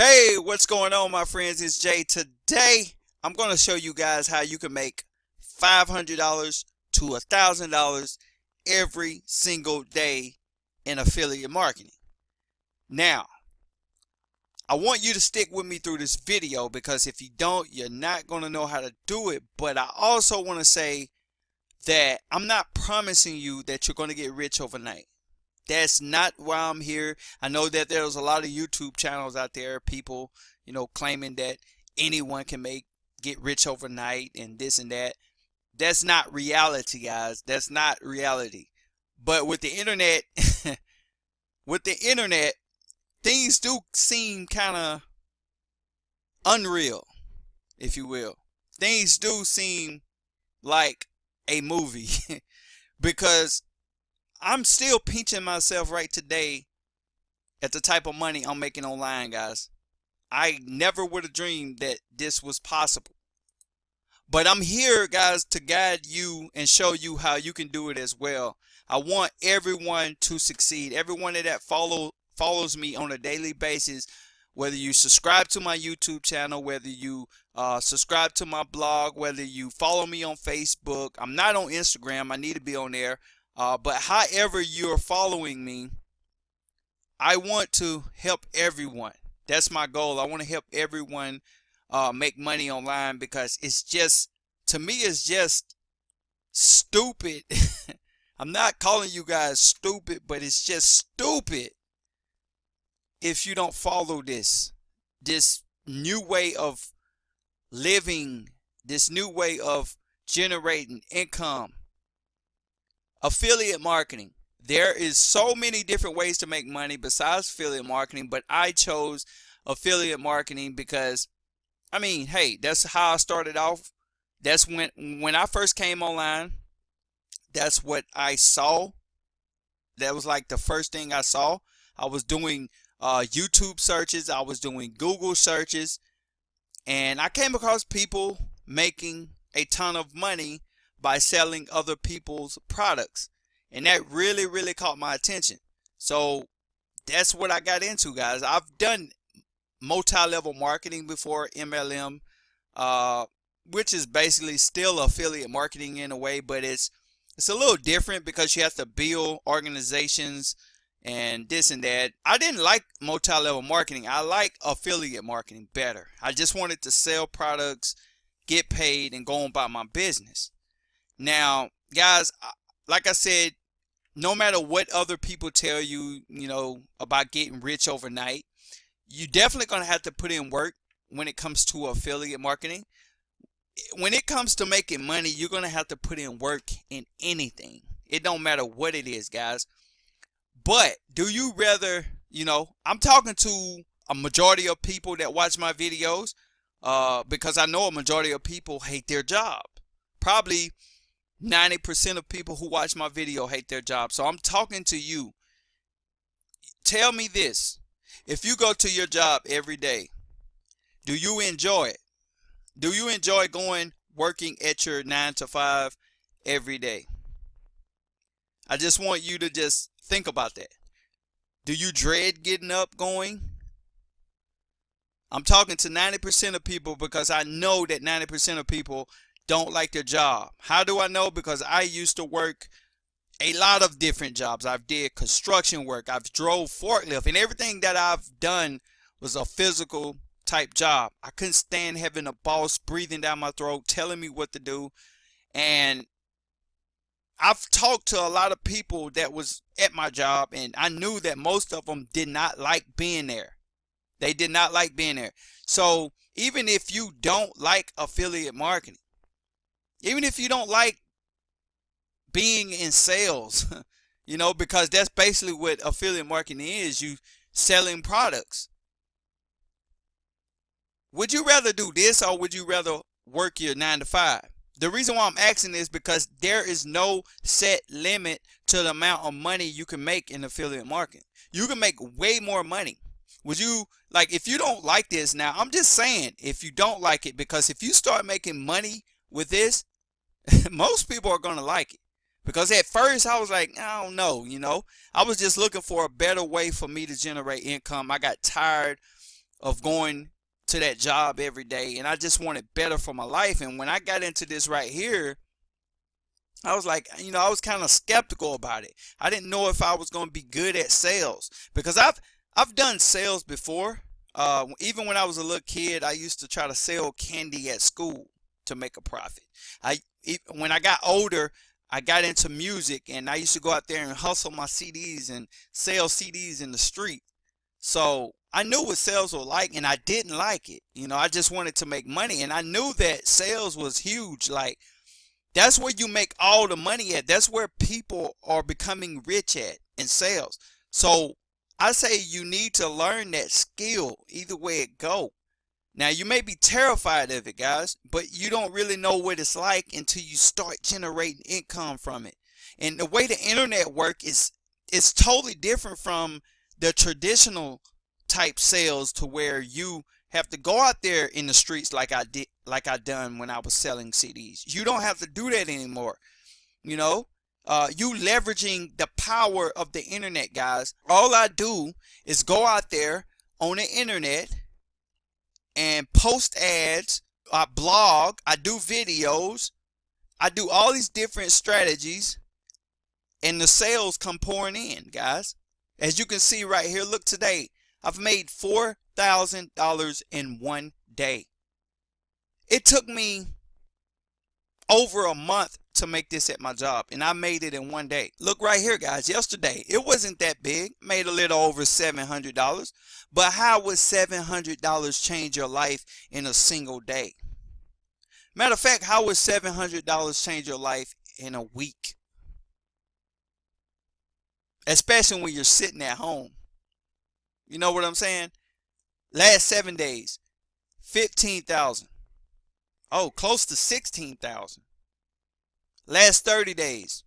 Hey, what's going on, my friends? It's Jay. Today, I'm going to show you guys how you can make $500 to $1,000 every single day in affiliate marketing. Now, I want you to stick with me through this video because if you don't, you're not going to know how to do it. But I also want to say that I'm not promising you that you're going to get rich overnight. That's not why I'm here. I know that there's a lot of YouTube channels out there, people, claiming that anyone can get rich overnight and this and that. That's not reality, guys. That's not reality. But with the internet, things do seem kind of unreal, if you will. Things do seem like a movie because I'm still pinching myself right today at the type of money I'm making online, guys. I never would have dreamed that this was possible. But I'm here, guys, to guide you and show you how you can do it as well. I want everyone to succeed. Everyone that follows me on a daily basis, whether you subscribe to my YouTube channel, whether you subscribe to my blog, whether you follow me on Facebook. I'm not on Instagram. I need to be on there. But however you're following me, I want to help everyone. That's my goal. I want to help everyone make money online because to me, it's just stupid. I'm not calling you guys stupid, but it's just stupid if you don't follow this new way of living, this new way of generating income. Affiliate marketing. There is so many different ways to make money besides affiliate marketing, but I chose affiliate marketing because, hey, that's how I started off. That's when I first came online, that's what I saw. That was like the first thing I saw. I was doing YouTube searches. I was doing Google searches, and I came across people making a ton of money by selling other people's products, and that really caught my attention. So that's what I got into, guys. I've done multi-level marketing before, MLM, which is basically still affiliate marketing in a way, but it's a little different because you have to build organizations and this and that. I didn't like multi-level marketing. I like affiliate marketing better. I just wanted to sell products, get paid, and go on about my business. Now, guys, like I said, no matter what other people tell you, about getting rich overnight, you're definitely going to have to put in work when it comes to affiliate marketing. When it comes to making money, you're going to have to put in work in anything. It don't matter what it is, guys. But do you rather, I'm talking to a majority of people that watch my videos because I know a majority of people hate their job. Probably 90% of people who watch my video hate their job. So I'm talking to you. Tell me this. If you go to your job every day, do you enjoy it? Do you enjoy working at your 9 to 5 every day? I just want you to just think about that. Do you dread getting up going? I'm talking to 90% of people because I know that 90% of people don't like their job. How do I know? Because I used to work a lot of different jobs. I've did construction work. I've drove forklift, and everything that I've done was a physical type job. I couldn't stand having a boss breathing down my throat, telling me what to do. And I've talked to a lot of people that was at my job, and I knew that most of them did not like being there. They did not like being there. So even if you don't like affiliate marketing, even if you don't like being in sales, because that's basically what affiliate marketing is, you selling products. Would you rather do this or would you rather work your 9 to 5? The reason why I'm asking is because there is no set limit to the amount of money you can make in affiliate marketing. You can make way more money. Would you, if you don't like this now, I'm just saying, if you don't like it, because if you start making money with this, most people are going to like it. Because at first I was like, I don't know, I was just looking for a better way for me to generate income. I got tired of going to that job every day, and I just wanted better for my life. And when I got into this right here, I was like, I was kind of skeptical about it. I didn't know if I was going to be good at sales, because I've done sales before. Even when I was a little kid, I used to try to sell candy at school to make a profit. When I got older, I got into music, and I used to go out there and hustle my CDs and sell CDs in the street. So I knew what sales were like, and I didn't like it. I just wanted to make money, and I knew that sales was huge. Like, that's where you make all the money at. That's where people are becoming rich at, in sales. So I say you need to learn that skill either way it go. Now, you may be terrified of it, guys, but you don't really know what it's like until you start generating income from it. And the way the internet works is totally different from the traditional type sales, to where you have to go out there in the streets like I done when I was selling CDs. You don't have to do that anymore. You leveraging the power of the internet, guys. All I do is go out there on the internet and post ads. I blog, I do videos, I do all these different strategies, and the sales come pouring in, guys. As you can see right here, look, today I've made $4,000 in one day. It took me over a month to make this at my job, and I made it in one day. Look right here, guys. Yesterday, it wasn't that big. Made a little over $700. But how would $700 change your life in a single day? Matter of fact, how would $700 change your life in a week? Especially when you're sitting at home. You know what I'm saying? Last 7 days, 15,000. Oh, close to 16,000. Last 30 days,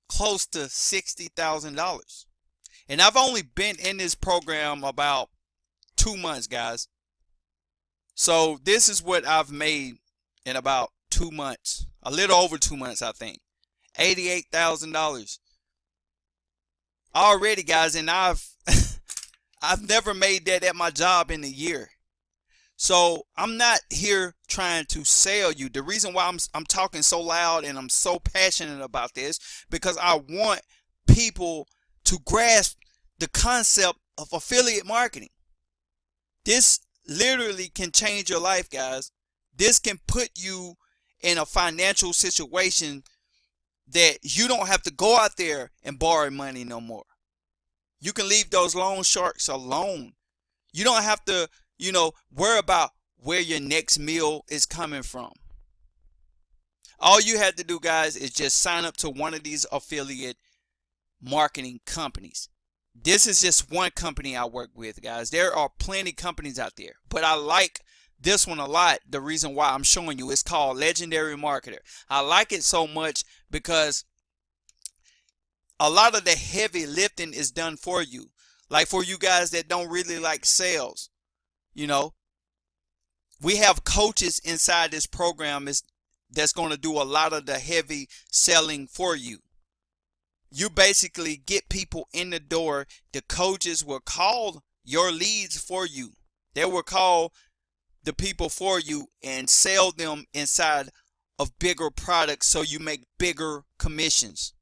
close to $60,000. And I've only been in this program about 2 months, guys. So this is what I've made in about 2 months. A little over 2 months, I think. $88,000. Already, guys, and I've never made that at my job in a year. So I'm not here trying to sell you. The reason why I'm talking so loud and I'm so passionate about this, because I want people to grasp the concept of affiliate marketing. This literally can change your life, guys. This can put you in a financial situation that you don't have to go out there and borrow money no more. You can leave those loan sharks alone. You don't have to, worry about where your next meal is coming from. All you have to do, guys, is just sign up to one of these affiliate marketing companies. This is just one company I work with, guys. There are plenty of companies out there, but I like this one a lot. The reason why I'm showing you, it's called Legendary Marketer. I like it so much because a lot of the heavy lifting is done for you. Like for you guys that don't really like sales, we have coaches inside this program that's going to do a lot of the heavy selling for you. You basically get people in the door. The coaches will call your leads for you. They will call the people for you and sell them inside of bigger products, so you make bigger commissions.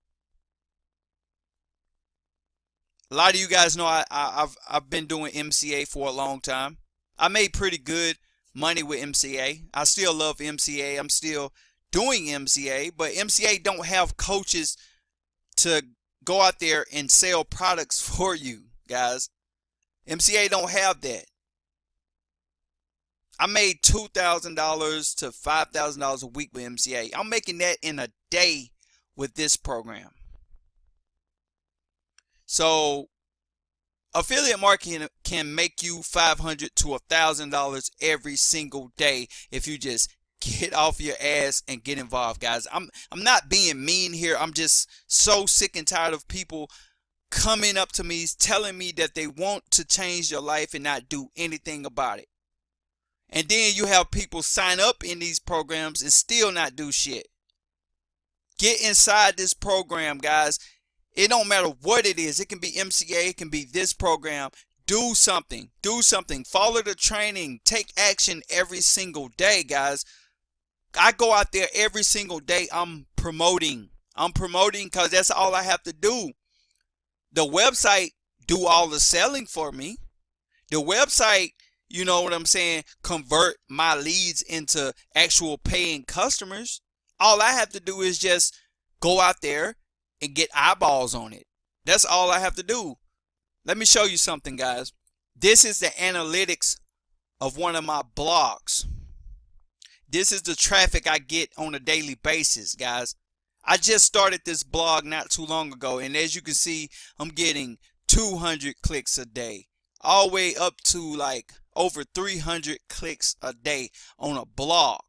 A lot of you guys know I've been doing MCA for a long time. I made pretty good money with MCA. I still love MCA. I'm still doing MCA, but MCA don't have coaches to go out there and sell products for you, guys. MCA don't have that. I made $2,000 to $5,000 a week with MCA. I'm making that in a day with this program. So affiliate marketing can make you $500 to $1,000 every single day if you just get off your ass and get involved, guys. I'm not being mean here. I'm just so sick and tired of people coming up to me telling me that they want to change their life and not do anything about it. And then you have people sign up in these programs and still not do shit. Get inside this program, guys. It don't matter what it is. It can be MCA. It can be this program. Do something. Do something. Follow the training. Take action every single day, guys. I go out there every single day. I'm promoting. I'm promoting because that's all I have to do. The website do all the selling for me. The website, you know what I'm saying, convert my leads into actual paying customers. All I have to do is just go out there and get eyeballs on it. That's all I have to do. Let me show you something, guys. This is the analytics of one of my blogs. This is the traffic I get on a daily basis, guys. I just started this blog not too long ago, and as you can see, I'm getting 200 clicks a day, all the way up to like over 300 clicks a day on a blog.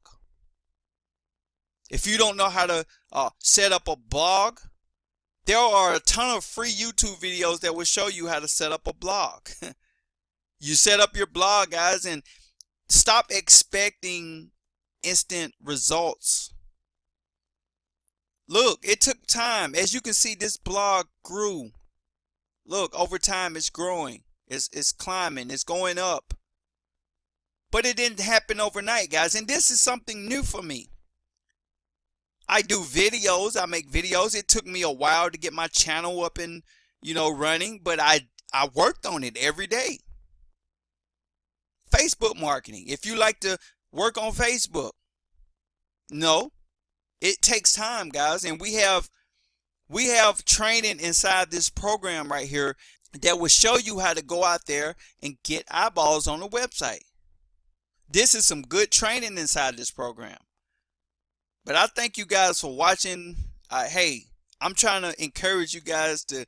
If you don't know how to set up a blog, there are a ton of free YouTube videos that will show you how to set up a blog. You set up your blog, guys, and stop expecting instant results. Look, it took time. As you can see, this blog grew. Look, over time it's growing. It's climbing. It's going up. But it didn't happen overnight, guys. And this is something new for me. I do videos. I make videos. It took me a while to get my channel up and, running. But I worked on it every day. Facebook marketing. If you like to work on Facebook. No. It takes time, guys, and we have training inside this program right here that will show you how to go out there and get eyeballs on the website. This is some good training inside this program. But I thank you guys for watching. Hey, I'm trying to encourage you guys to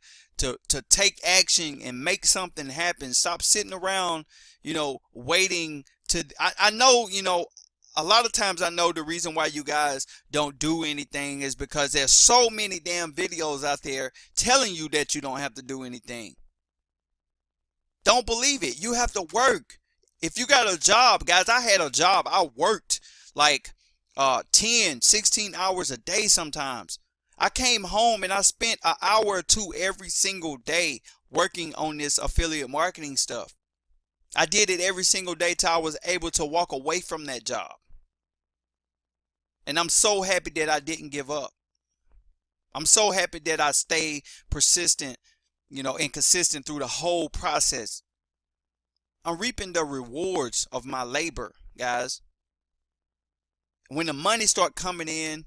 take action and make something happen. Stop sitting around, waiting to. I know, a lot of times I know the reason why you guys don't do anything is because there's so many damn videos out there telling you that you don't have to do anything. Don't believe it. You have to work. If you got a job, guys, I had a job. I worked like 10, 16 hours a day sometimes. I came home and I spent an hour or two every single day working on this affiliate marketing stuff. I did it every single day till I was able to walk away from that job. And I'm so happy that I didn't give up. I'm so happy that I stayed persistent, and consistent through the whole process. I'm reaping the rewards of my labor, guys. When the money start coming in,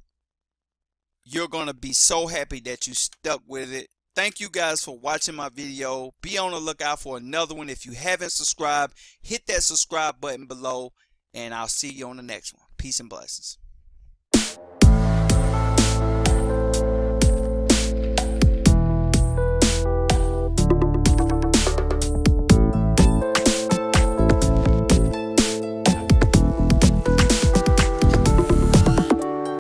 you're going to be so happy that you stuck with it. Thank you guys for watching my video. Be on the lookout for another one. If you haven't subscribed, hit that subscribe button below, and I'll see you on the next one. Peace and blessings.